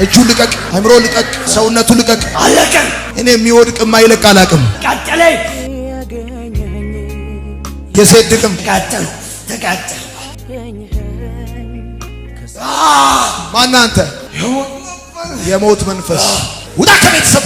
እጁ ልቀቅ፣ አይምሮ ልቀቅ፣ ሰውነቱ ልቀቅ። አለቀ። እኔ የሚወድቅ የማይለቅ አላቅም። ተቃጠለ። የሴት ድግም ተቃጠለ። ማን አንተ? የሞት መንፈስ ውጣ ከቤተሰብ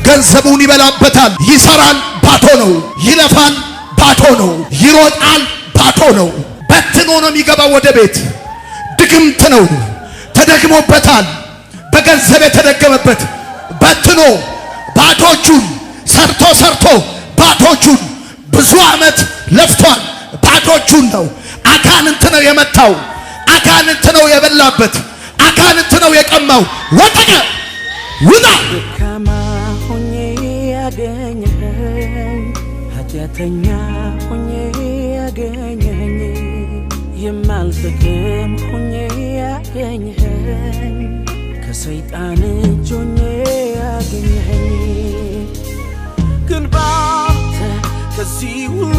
ገንዘቡን ይበላበታል። ይሰራል፣ ባዶ ነው። ይለፋል፣ ባዶ ነው። ይሮጣል፣ ባዶ ነው። በትኖ ነው የሚገባው ወደ ቤት። ድግምት ነው፣ ተደግሞበታል። በገንዘብ የተደገመበት በትኖ ባዶቹን ሰርቶ ባዶቹን ብዙ ዓመት ለፍቷል። ባዶቹን ነው። አጋንንት ነው የመታው። አጋንንት ነው የበላበት። አጋንንት ነው የቀማው። ወደቀ። ውጣ። ደካማ ሆኜ ያገኘኸኝ፣ ኃጢአተኛ ሆኜ ያገኘኸኝ፣ የማልጠቅም ሆኜ ያገኘኸኝ፣ ከሰይጣን እጅ ሆኜ ያገኘኸኝ፣ ግን ባንተ ከዚህ ሁሉ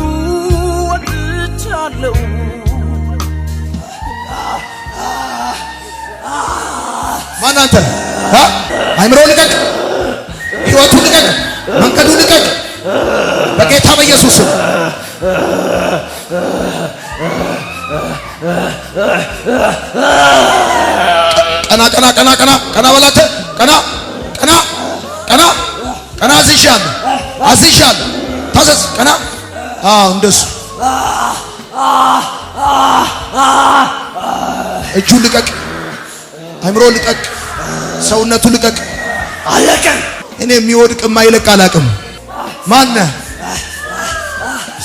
ወጥቻለሁ። ማን አንተ? አይምሮ ልቀቅ፣ ሕይወቱ ልቀቅ፣ መንገዱ ልቀቅ በጌታ በኢየሱስ። ቀና ቀና ቀና ቀና ቀና በላተ። ቀና ቀና ቀና ቀና። አዝሻለሁ። ታዘዝ። ቀና። እንደሱ እጁ ልቀቅ፣ አይምሮ ልቀቅ፣ ሰውነቱ ልቀቅ። አለቀ። እኔ የሚወድቅ የማይለቅ አላቅም። ማነህ?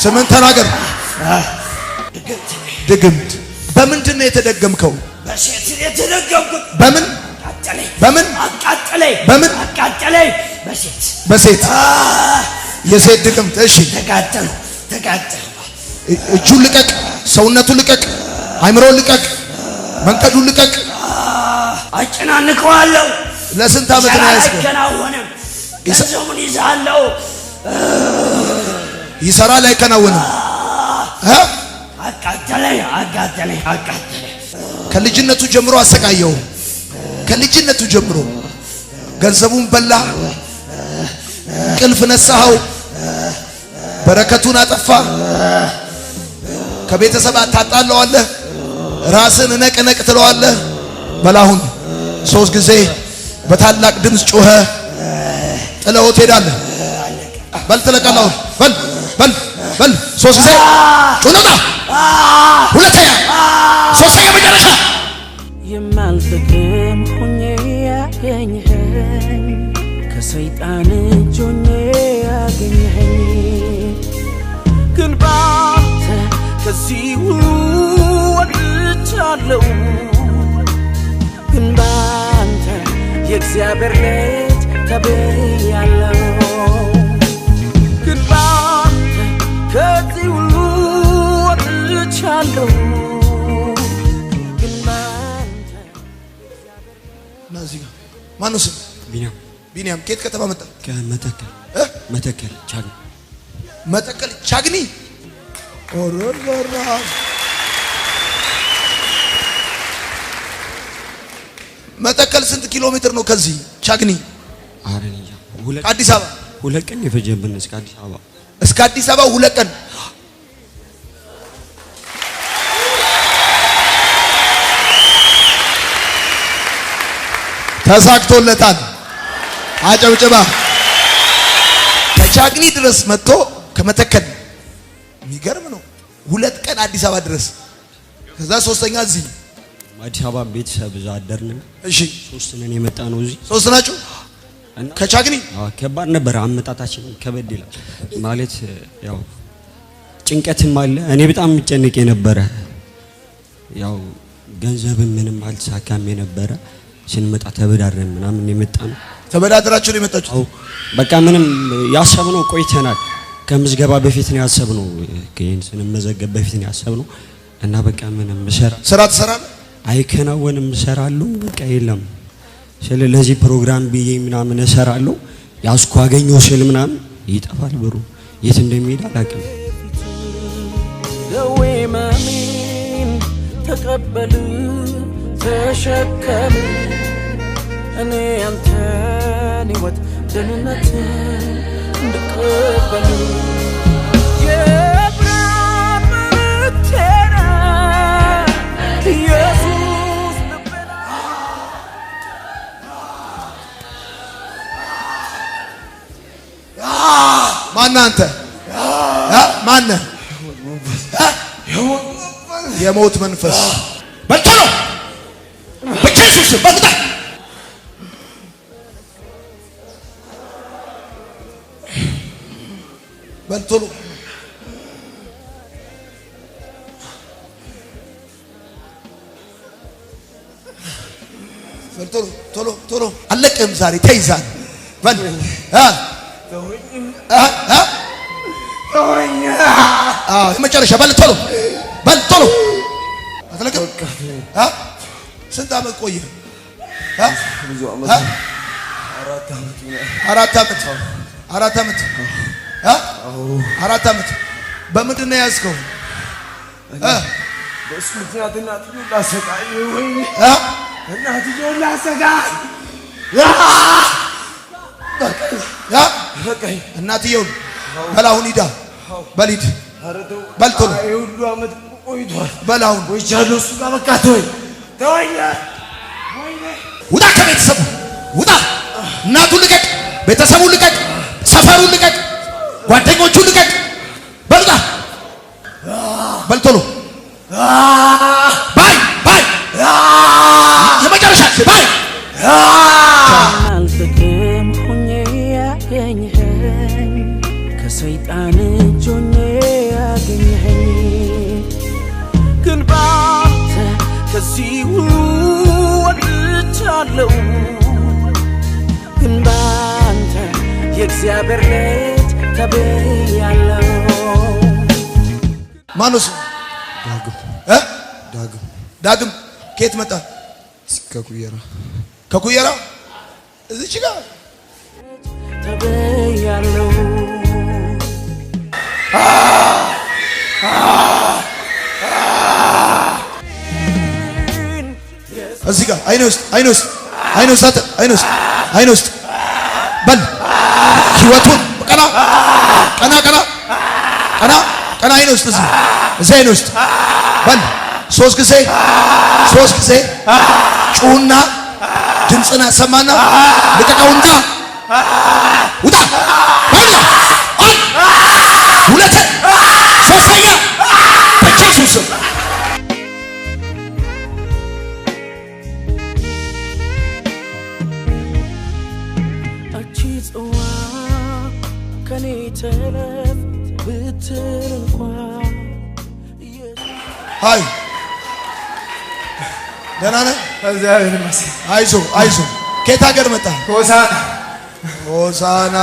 ስምን ተናገር። ድግምት። በምንድን ነው የተደገምከው? በሴት የተደገምኩት። በምን በምን አቃጠለኝ። በምን አቃጠለኝ? በሴት የሴት ድግምት። እሺ ተቃጠለ። እጁ ልቀቅ፣ ሰውነቱ ልቀቅ፣ አይምሮ ልቀቅ፣ መንገዱ ልቀቅ። አጨናንቀዋለሁ። ለስንት ዓመት ነው ያዝከው? አይከናወንም። ገንዘቡን ይዛለሁ። ይሰራል፣ አይከናወንም። አቃጠለኝ። ከልጅነቱ ጀምሮ አሰቃየው። ከልጅነቱ ጀምሮ ገንዘቡን በላ፣ እንቅልፍ ነሳኸው፣ በረከቱን አጠፋ። ከቤተሰብ ታጣለዋለህ፣ ራስን ነቅ ትለዋለህ። በላሁን 3 ጊዜ በታላቅ ድምፅ ጮኸ፣ ጥለው ትሄዳለህ። በል ትለቀለሁ። በል 3 ጊዜ ጩኸና፣ ሁለተኛ፣ ሶስተኛ፣ መጨረሻ። የማልጠቅም ሆኜ ያገኘኸኝ፣ ከሰይጣን እጅ ሆኜ ያገኘኸኝ፣ ግን ባንተ ከዚህ ሁሉ ወጥቻለሁ። ግን ባንተ የእግዚአብሔር ልጅ ተብያለሁ። ግን ባንተ ከዚህ ሁሉ ወጥቻለሁ። ግን ባንተ ናዚጋ ማነው ስም? ቢኒያም። ከየት ከተማ መጣ? ከመተከል ቻግኒ። መተከል ቻግኒ። መተከል ስንት ኪሎ ሜትር ነው ከዚህ ቻግኒ? ከአዲስ አበባ 2 ቀን የፈጀብን እስከ አዲስ አበባ 2 ቀን። ተሳክቶለታል። አጨብጭባ። ከቻግኒ ድረስ መጥቶ ከመተከል የሚገርም ነው። 2 ቀን አዲስ አበባ ድረስ፣ ከዛ 3ኛ እዚህ አዲስ አበባ ቤተሰብ እዛ አደርን። እሺ 3 ነን የመጣ ነው። እዚህ 3 ናችሁ ከቻግኒ? ከባድ ነበር አመጣጣችን፣ ከበድ ይላል ማለት ያው ጭንቀትም አለ። እኔ በጣም የሚጨነቅ የነበረ ያው ገንዘብም ምንም አልተሳካም የነበረ። ስንመጣ ተበዳረን ምናምን የመጣ ነው። ተበዳድራችሁ ነው የመጣችሁት? በቃ ምንም ያሰብነው ቆይተናል። ከምዝገባ በፊት ነው ያሰብነው፣ ከይን ስንመዘገብ በፊት ነው ያሰብነው። እና በቃ ምንም ስራ ትሰራለህ? አይከናወንም። እሰራለሁ በቃ የለም። ስለዚህ ፕሮግራም ብዬ ምናምን እሰራለሁ። ያስኩ አገኘው ስል ምናምን ይጠፋል ብሩ የት እንደሚሄድ አላውቅም። ደዌ ሕመሜን ተቀበል ተሸከም እኔ አንተን ሕይወት ደህንነትን እንድቀበል የብርሃን መልእክቴን ኢየሱስ ልቤን ማነህ አንተ? ማነህ? የሞት መንፈስ በልቶሎ በኢየሱስ በልታ በልቶሎ በልቶሎ ቶሎ ቶሎ አለቅህም ዛሬ ተይዛል። በል የመጨረሻ በል ቶሎ በል ቶሎ አትለቅም። ስንት ዓመት ቆየህ? አራት ዓመት በምንድን ነው የያዝከው? በእሱ ምክንያት እናትዬው ላሰቃየኝ እናትዬው ላሰቃኝ እናትየውን በላሁን ሂዳ በሊድ በልቶሎ ሁሉ ዓመት ቆይቷል። በላሁን ወይቻለሁ እሱ ጋር በቃ ተወኝ። ውጣ ከቤተሰቡ ውጣ። እናቱን ልቀቅ፣ ቤተሰቡን ልቀቅ፣ ሰፈሩን ልቀቅ፣ ጓደኞቹን ልቀቅ። በልጣ በልቶሎ ባይ ባይ የመጨረሻ ባይ አልጠቅም ሆኜ ያገኘኸኝ ከሰይጣን እጅ ሆኜ ያገኘኸኝ ግን ባንተ ከዚህ ሁሉ ወጥቻለሁ ግን ባንተ የእግዚአብሔር ልጅ ተብያለሁ። ማነው ስሙ? ዳግም ከየት መጣ? ከኩየራ እዚች ጋር ተብያለሁ። እዚህ ጋር አይኔ ውስጥ በል ህይወቱን ቀና ቀና ቀና ቀና ቀና አይኔ ውስጥ እዚህ አይኔ ውስጥ በል ሶስት ጊዜ ጩሁና ድምፅን አሰማና ልቀቀውና ውጣ በል ሁለት ሶስተኛ በኢየሱስ ስም እቺ ጽዋ ከኔ ተለፍ ብትል እንኳን ሃይ ደህና ነህ? እግዚአብሔር ይመስገን። አይዞህ ከየት ሀገር መጣህ? ሆሳና ሆሳና